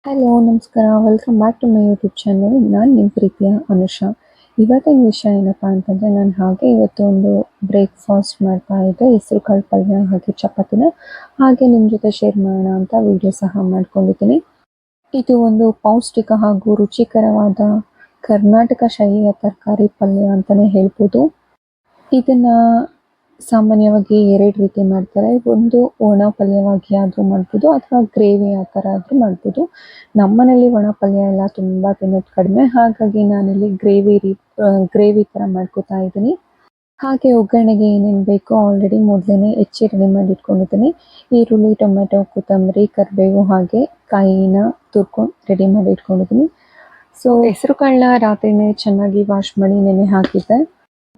Hello ನಮಸ್ಕಾರ, welcome back to my YouTube channel. ನಾನು ನಿಮ್ಮ ಪ್ರೀತಿಯ ಅನುಷಾ. ಇವತ್ತಿನ ವಿಷಯ ಏನಪ್ಪ ಅಂತಂದರೆ, ನಾನು ಹಾಗೆ ಇವತ್ತು ಒಂದು ಬ್ರೇಕ್ಫಾಸ್ಟ್ ಮಾಡ್ತಾ ಇದ್ದೆ. ಹೆಸರು ಕಾಳು ಪಲ್ಯ ಹಾಗೆ ಚಪಾತಿನ ಹಾಗೆ ನಿಮ್ಮ ಜೊತೆ ಶೇರ್ ಮಾಡೋಣ ಅಂತ ವಿಡಿಯೋ ಸಹ ಮಾಡ್ಕೊಂಡಿದ್ದೀನಿ. ಇದು ಒಂದು ಪೌಷ್ಟಿಕ ಹಾಗೂ ರುಚಿಕರವಾದ ಕರ್ನಾಟಕ ಶೈಲಿಯ ತರಕಾರಿ ಪಲ್ಯ ಅಂತಲೇ ಹೇಳ್ಬೋದು. ಇದನ್ನು ಸಾಮಾನ್ಯವಾಗಿ ಎರಡು ರೀತಿ ಮಾಡ್ತಾರೆ. ಒಂದು ಒಣ ಪಲ್ಯವಾಗಿ ಆದರೂ ಮಾಡ್ಬೋದು, ಅಥವಾ ಗ್ರೇವಿ ಆ ಥರ ಆದರೂ ಮಾಡ್ಬೋದು. ನಮ್ಮನೇಲಿ ಒಣ ಪಲ್ಯ ಎಲ್ಲ ತುಂಬ ತಿನ್ನೋದು ಕಡಿಮೆ, ಹಾಗಾಗಿ ನಾನಿಲ್ಲಿ ಗ್ರೇವಿ ಥರ ಮಾಡ್ಕೋತಾ ಇದ್ದೀನಿ. ಹಾಗೆ ಒಗ್ಗರಣೆಗೆ ಏನೇನು ಬೇಕೋ ಆಲ್ರೆಡಿ ಮೊದಲೇ ಹೆಚ್ಚಿ ರೆಡಿ ಮಾಡಿ ಇಟ್ಕೊಂಡಿದ್ದೀನಿ. ಈರುಳ್ಳಿ, ಟೊಮೆಟೊ, ಕೊತ್ತಂಬರಿ, ಕರಿಬೇವು ಹಾಗೆ ಕಾಯಿನ ತುರ್ಕೊಂಡು ರೆಡಿ ಮಾಡಿ ಇಟ್ಕೊಂಡಿದ್ದೀನಿ. ಸೊ ಹೆಸರು ಕಾಳನ್ನ ರಾತ್ರಿನೇ ಚೆನ್ನಾಗಿ ವಾಶ್ ಮಾಡಿ ನೆನೆ ಹಾಕಿದ್ದೆ.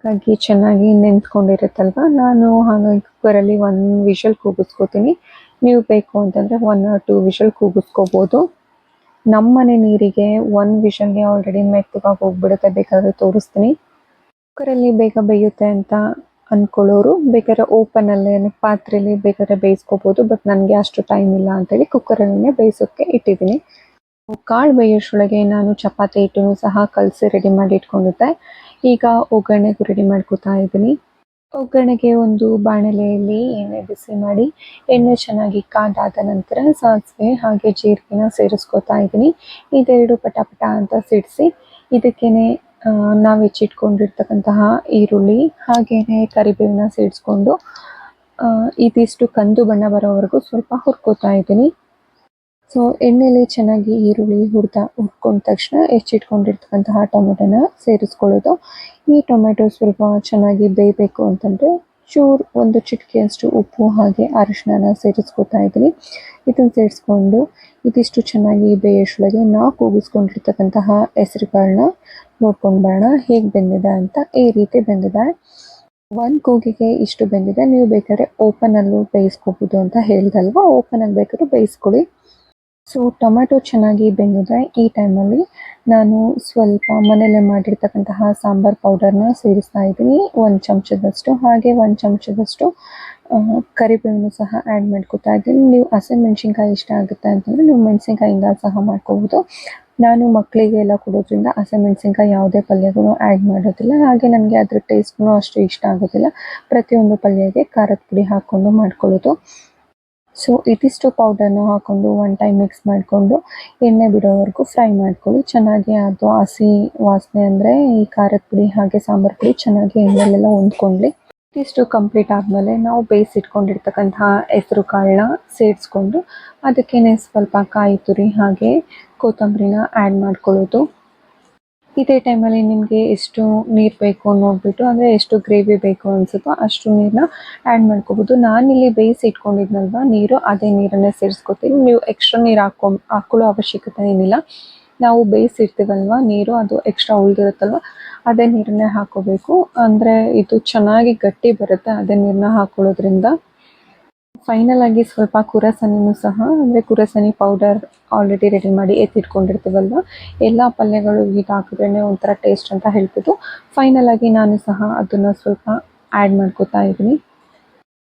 ಹಾಗಾಗಿ ಚೆನ್ನಾಗಿ ನೆಂದ್ಕೊಂಡಿರುತ್ತಲ್ವ, ನಾನು ಹಾಗಾಗಿ ಕುಕ್ಕರಲ್ಲಿ 1 ವಿಷಲ್ ಕೂಗಿಸ್ಕೋತೀನಿ. ನೀವು ಬೇಕು ಅಂತಂದರೆ 1 or 2 ವಿಷಲ್ ಕೂಗಿಸ್ಕೋಬೋದು. ನಮ್ಮನೆ ನೀರಿಗೆ 1 ವಿಷಲ್ಗೆ ಆಲ್ರೆಡಿ ಮೆತ್ತಗಾಗಿ ಹೋಗ್ಬಿಡುತ್ತೆ. ಬೇಕಾದರೆ ತೋರಿಸ್ತೀನಿ. ಕುಕ್ಕರಲ್ಲಿ ಬೇಗ ಬೇಯುತ್ತೆ ಅಂತ ಅಂದ್ಕೊಳ್ಳೋರು ಬೇಕಾದ್ರೆ ಓಪನಲ್ಲೇ ಪಾತ್ರೆಯಲ್ಲಿ ಬೇಕಾದ್ರೆ ಬೇಯಿಸ್ಕೋಬೋದು. ಬಟ್ ನನಗೆ ಅಷ್ಟು ಟೈಮ್ ಇಲ್ಲ ಅಂತೇಳಿ ಕುಕ್ಕರಲ್ಲೇ ಬೇಯಿಸೋಕ್ಕೆ ಇಟ್ಟಿದ್ದೀನಿ. ಕಾಳು ಬೇಯೋಷ್ಟರೊಳಗೆ ನಾನು ಚಪಾತಿ ಹಿಟ್ಟನ್ನು ಸಹ ಕಲಸಿ ರೆಡಿ ಮಾಡಿ ಇಟ್ಕೊಂಡಿದ್ದೆ. ಈಗ ಒಗ್ಗರಣೆಗೂ ರೆಡಿ ಮಾಡ್ಕೋತಾ ಇದ್ದೀನಿ. ಒಗ್ಗರಣೆಗೆ ಒಂದು ಬಾಣಲೆಯಲ್ಲಿ ಎಣ್ಣೆ ಬಿಸಿ ಮಾಡಿ, ಎಣ್ಣೆ ಚೆನ್ನಾಗಿ ಕಾದಾದ ನಂತರ ಸಾಸಿವೆ ಹಾಗೆ ಜೀರಿಗೆನ ಸೇರಿಸ್ಕೋತಾ ಇದ್ದೀನಿ. ಇದೆರಡು ಪಟ ಪಟ ಅಂತ ಸಿಡಿಸಿ ಇದಕ್ಕೇನೆ ನಾವು ಹೆಚ್ಚಿಟ್ಕೊಂಡಿರ್ತಕ್ಕಂತಹ ಈರುಳ್ಳಿ ಹಾಗೆಯೇ ಕರಿಬೇವನ್ನ ಸೇರಿಸ್ಕೊಂಡು ಇದಿಷ್ಟು ಕಂದು ಬಣ್ಣ ಬರೋವರೆಗೂ ಸ್ವಲ್ಪ ಹುರ್ಕೋತಾ ಇದ್ದೀನಿ. ಸೊ ಎಣ್ಣೆಲಿ ಚೆನ್ನಾಗಿ ಈರುಳ್ಳಿ ಹುರ್ಕೊಂಡ ತಕ್ಷಣ ಹೆಚ್ಚಿಟ್ಕೊಂಡಿರ್ತಕ್ಕಂತಹ ಟೊಮೆಟೊನ ಸೇರಿಸ್ಕೊಳ್ಳೋದು. ಈ ಟೊಮೆಟೊ ಸ್ವಲ್ಪ ಚೆನ್ನಾಗಿ ಬೇಯಬೇಕು ಅಂತಂದರೆ ಒಂದು ಚಿಟಿಕೆಯಷ್ಟು ಉಪ್ಪು ಹಾಗೆ ಅರಿಶಿನ ಸೇರಿಸ್ಕೊತಾ ಇದ್ದೀನಿ. ಇದನ್ನು ಸೇರಿಸ್ಕೊಂಡು ಇದಿಷ್ಟು ಚೆನ್ನಾಗಿ ಬೇಯೋಷ್ಟರೊಳಗೆ ನಾವು ಕೂಗಿಸ್ಕೊಂಡಿರ್ತಕ್ಕಂತಹ ಹೆಸರು ಕಾಳನ್ನ ನೋಡ್ಕೊಂಡು ಬರೋಣ ಹೇಗೆ ಬೆಂದಿದೆ ಅಂತ. ಈ ರೀತಿ ಬೆಂದಿದೆ. 1 ಕೂಗಿಗೆ ಇಷ್ಟು ಬೆಂದಿದೆ. ನೀವು ಬೇಕಾದ್ರೆ ಓಪನಲ್ಲೂ ಬೇಯಿಸ್ಕೋಬೋದು ಅಂತ ಹೇಳ್ದಲ್ವ, ಓಪನಲ್ಲಿ ಬೇಕಾದ್ರೂ ಬೇಯಿಸ್ಕೊಳ್ಳಿ. ಸೊ ಟೊಮೆಟೊ ಚೆನ್ನಾಗಿ ಬೆಂದಿದೆ. ಈ ಟೈಮಲ್ಲಿ ನಾನು ಸ್ವಲ್ಪ ಮನೆಯಲ್ಲೇ ಮಾಡಿರ್ತಕ್ಕಂತಹ ಸಾಂಬಾರ್ ಪೌಡರ್ನ ಸೇರಿಸ್ತಾ ಇದ್ದೀನಿ, 1 ಚಮಚದಷ್ಟು. ಹಾಗೆ 1 ಚಮಚದಷ್ಟು ಕರಿಬೇವನ್ನು ಸಹ ಆ್ಯಡ್ ಮಾಡ್ಕೊತಾ ಇದ್ದೀನಿ. ನೀವು ಹಸಿಮೆಣ್ಸಿನ್ಕಾಯಿ ಇಷ್ಟ ಆಗುತ್ತೆ ಅಂತಂದರೆ ನೀವು ಮೆಣಸಿನ್ಕಾಯಿಂದ ಸಹ ಮಾಡ್ಕೋಬೋದು. ನಾನು ಮಕ್ಕಳಿಗೆ ಎಲ್ಲ ಕೊಡೋದ್ರಿಂದ ಹಸಿಮೆಣ್ಸಿನ್ಕಾಯಿ ಯಾವುದೇ ಪಲ್ಯಗೂ ಆ್ಯಡ್ ಮಾಡೋದಿಲ್ಲ. ಹಾಗೆ ನನಗೆ ಅದ್ರ ಟೇಸ್ಟ್ನೂ ಅಷ್ಟು ಇಷ್ಟ ಆಗೋದಿಲ್ಲ. ಪ್ರತಿಯೊಂದು ಪಲ್ಯಗೆ ಖಾರದ ಪುಡಿ ಹಾಕ್ಕೊಂಡು ಮಾಡ್ಕೊಳ್ಳೋದು. ಸೊ ಇದಿಷ್ಟು ಪೌಡರ್ನ ಹಾಕ್ಕೊಂಡು 1 ಟೈಮ್ ಮಿಕ್ಸ್ ಮಾಡಿಕೊಂಡು ಎಣ್ಣೆ ಬಿಡೋವರೆಗೂ ಫ್ರೈ ಮಾಡ್ಕೊಳ್ಳಿ. ಚೆನ್ನಾಗಿ ಅದು ಹಸಿ ವಾಸನೆ ಅಂದರೆ ಈ ಖಾರದ ಪುಡಿ ಹಾಗೆ ಸಾಂಬಾರು ಪುಡಿ ಚೆನ್ನಾಗಿ ಎಣ್ಣೆಲೆಲ್ಲ ಹೊಂದ್ಕೊಳ್ಳಿ. ಇದಿಷ್ಟು ಕಂಪ್ಲೀಟ್ ಆದಮೇಲೆ ನಾವು ಬೇಯಿಸಿಟ್ಕೊಂಡಿರ್ತಕ್ಕಂತಹ ಹೆಸರು ಕಾಳನ್ನ ಸೇರಿಸ್ಕೊಂಡು ಅದಕ್ಕೇ ಸ್ವಲ್ಪ ಕಾಯಿ ತುರಿ ಹಾಗೆ ಕೊತ್ತಂಬರಿನ ಆ್ಯಡ್ ಮಾಡ್ಕೊಳ್ಳೋದು. ಇದೇ ಟೈಮಲ್ಲಿ ನಿಮಗೆ ಎಷ್ಟು ನೀರು ಬೇಕು ನೋಡಿಬಿಟ್ಟು, ಅಂದರೆ ಎಷ್ಟು ಗ್ರೇವಿ ಬೇಕು ಅನಿಸುತ್ತೋ ಅಷ್ಟು ನೀರನ್ನ ಆ್ಯಡ್ ಮಾಡ್ಕೋಬೋದು. ನಾನಿಲ್ಲಿ ಬೇಯಿಸಿ ಇಟ್ಕೊಂಡಿದ್ನಲ್ವ ನೀರು, ಅದೇ ನೀರನ್ನೇ ಸೇರಿಸ್ಕೊತೀನಿ. ನೀವು ಎಕ್ಸ್ಟ್ರಾ ನೀರು ಹಾಕ್ಕೊಳ್ಳೋ ಅವಶ್ಯಕತೆ ಏನಿಲ್ಲ. ನಾವು ಬೇಯಿಸಿರ್ತೀವಲ್ವ ನೀರು, ಅದು ಎಕ್ಸ್ಟ್ರಾ ಉಳಿದಿರುತ್ತಲ್ವ ಅದೇ ನೀರನ್ನೇ ಹಾಕ್ಕೋಬೇಕು. ಅಂದರೆ ಇದು ಚೆನ್ನಾಗಿ ಗಟ್ಟಿ ಬರುತ್ತೆ ಅದೇ ನೀರನ್ನ ಹಾಕ್ಕೊಳ್ಳೋದ್ರಿಂದ. ಫೈನಲ್ ಆಗಿ ಸ್ವಲ್ಪ ಕುರಸನಿನೂ ಸಹ, ಅಂದರೆ ಕುರಸನಿ ಪೌಡರ್ ಆಲ್ರೆಡಿ ರೆಡಿ ಮಾಡಿ ಎತ್ತಿಟ್ಕೊಂಡಿರ್ತೀವಲ್ವ, ಎಲ್ಲ ಪಲ್ಯಗಳು ಈಗ ಹಾಕಿದ್ರೇ ಒಂಥರ ಟೇಸ್ಟ್ ಅಂತ ಹೇಳ್ಬೋದು. ಫೈನಲ್ ಆಗಿ ನಾನು ಸಹ ಅದನ್ನು ಸ್ವಲ್ಪ ಆ್ಯಡ್ ಮಾಡ್ಕೋತಾ ಇದ್ದೀನಿ.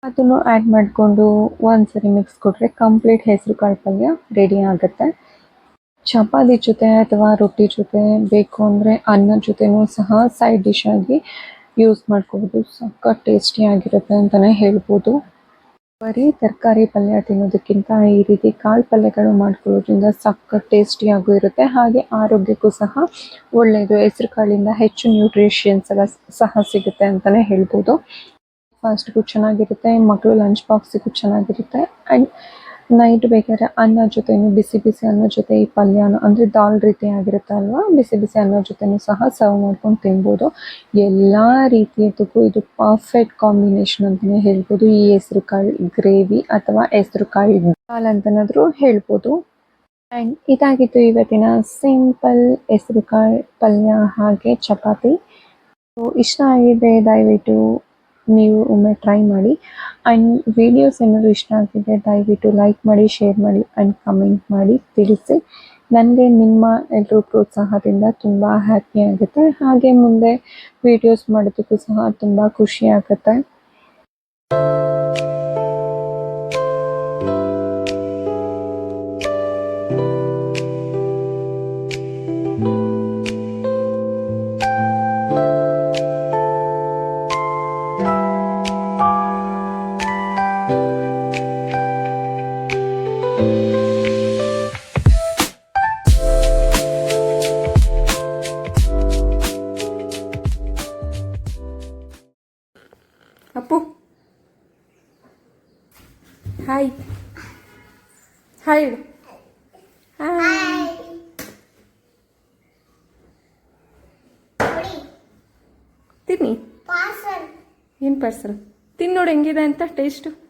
ಅದನ್ನು ಆ್ಯಡ್ ಮಾಡಿಕೊಂಡು ಒಂದ್ಸರಿ ಮಿಕ್ಸ್ ಕೊಟ್ಟರೆ ಕಂಪ್ಲೀಟ್ ಹೆಸರು ಕಾಳು ಪಲ್ಯ ರೆಡಿ ಆಗುತ್ತೆ. ಚಪಾತಿ ಜೊತೆ ಅಥವಾ ರೊಟ್ಟಿ ಜೊತೆ ಬೇಕು ಅಂದರೆ ಅನ್ನದ ಜೊತೆನೂ ಸಹ ಸೈಡ್ ಡಿಶ್ ಆಗಿ ಯೂಸ್ ಮಾಡ್ಕೋಬೋದು. ಸಖತ್ ಟೇಸ್ಟಿಯಾಗಿರುತ್ತೆ ಅಂತಲೇ ಹೇಳ್ಬೋದು. ಬರೀ ತರಕಾರಿ ಪಲ್ಯ ತಿನ್ನೋದಕ್ಕಿಂತ ಈ ರೀತಿ ಕಾಳು ಪಲ್ಯಗಳು ಮಾಡ್ಕೊಳ್ಳೋದ್ರಿಂದ ಸಖತ್ ಟೇಸ್ಟಿಯಾಗೂ ಇರುತ್ತೆ, ಹಾಗೆ ಆರೋಗ್ಯಕ್ಕೂ ಸಹ ಒಳ್ಳೆಯದು. ಹೆಸರು ಕಾಳಿಂದ ಹೆಚ್ಚು ನ್ಯೂಟ್ರಿಷನ್ಸ್ ಎಲ್ಲ ಸಹ ಸಿಗುತ್ತೆ ಅಂತಲೇ ಹೇಳ್ಬೋದು. ಫಾಸ್ಟ್ಗೂ ಚೆನ್ನಾಗಿರುತ್ತೆ, ಮಕ್ಕಳು ಲಂಚ್ ಬಾಕ್ಸಿಗೂ ಚೆನ್ನಾಗಿರುತ್ತೆ. ಆ್ಯಂಡ್ ನೈಟ್ ಬೇಕಾದ್ರೆ ಅನ್ನದ ಜೊತೆನೂ ಬಿಸಿ ಬಿಸಿ ಅನ್ನದ ಜೊತೆ ಈ ಪಲ್ಯನ, ಅಂದರೆ ದಾಲ್ ರೀತಿ ಆಗಿರುತ್ತೆ ಅಲ್ವಾ, ಬಿಸಿ ಬಿಸಿ ಅನ್ನದ ಜೊತೆನೂ ಸಹ ಸರ್ವ್ ಮಾಡ್ಕೊಂಡು ತಿನ್ಬೋದು. ಎಲ್ಲ ರೀತಿಯದಕ್ಕೂ ಇದು ಪರ್ಫೆಕ್ಟ್ ಕಾಂಬಿನೇಷನ್ ಅಂತಲೇ ಹೇಳ್ಬೋದು. ಈ ಹೆಸರು ಕಾಳು ಗ್ರೇವಿ ಅಥವಾ ಹೆಸರು ಕಾಳು ದಾಲ್ ಅಂತನಾದರೂ ಹೇಳ್ಬೋದು. ಆ್ಯಂಡ್ ಇದಾಗಿತ್ತು ಇವತ್ತಿನ ಸಿಂಪಲ್ ಹೆಸರು ಕಾಳು ಪಲ್ಯ ಹಾಗೆ ಚಪಾತಿ. ಸೊ ಇಷ್ಟ ಆಗಿದೆ ದಯವಿಟ್ಟು ನೀವು ಒಮ್ಮೆ ಟ್ರೈ ಮಾಡಿ. ಆ್ಯಂಡ್ ವಿಡಿಯೋಸ್ ಏನಾದರೂ ಇಷ್ಟ ಆಗಿದ್ದರೆ ದಯವಿಟ್ಟು ಲೈಕ್ ಮಾಡಿ, ಶೇರ್ ಮಾಡಿ ಆ್ಯಂಡ್ ಕಮೆಂಟ್ ಮಾಡಿ ತಿಳಿಸಿ. ನನಗೆ ನಿಮ್ಮ ಎಲ್ಲರೂ ಪ್ರೋತ್ಸಾಹದಿಂದ ತುಂಬ ಹ್ಯಾಪಿ ಆಗುತ್ತೆ. ಹಾಗೆ ಮುಂದೆ ವೀಡಿಯೋಸ್ ಮಾಡೋದಕ್ಕೂ ಸಹ ತುಂಬ ಖುಷಿ ಆಗುತ್ತೆ. ಹಾಯ್ ಹಾಯ್ ಹೇಳು. ಹಾಯ್. ತಿನ್ನಿ. ಏನು ಪಾರ್ಸಲ್ ತಿನ್ನೋಡು ಹೆಂಗಿದೆ ಅಂತ ಟೇಸ್ಟು.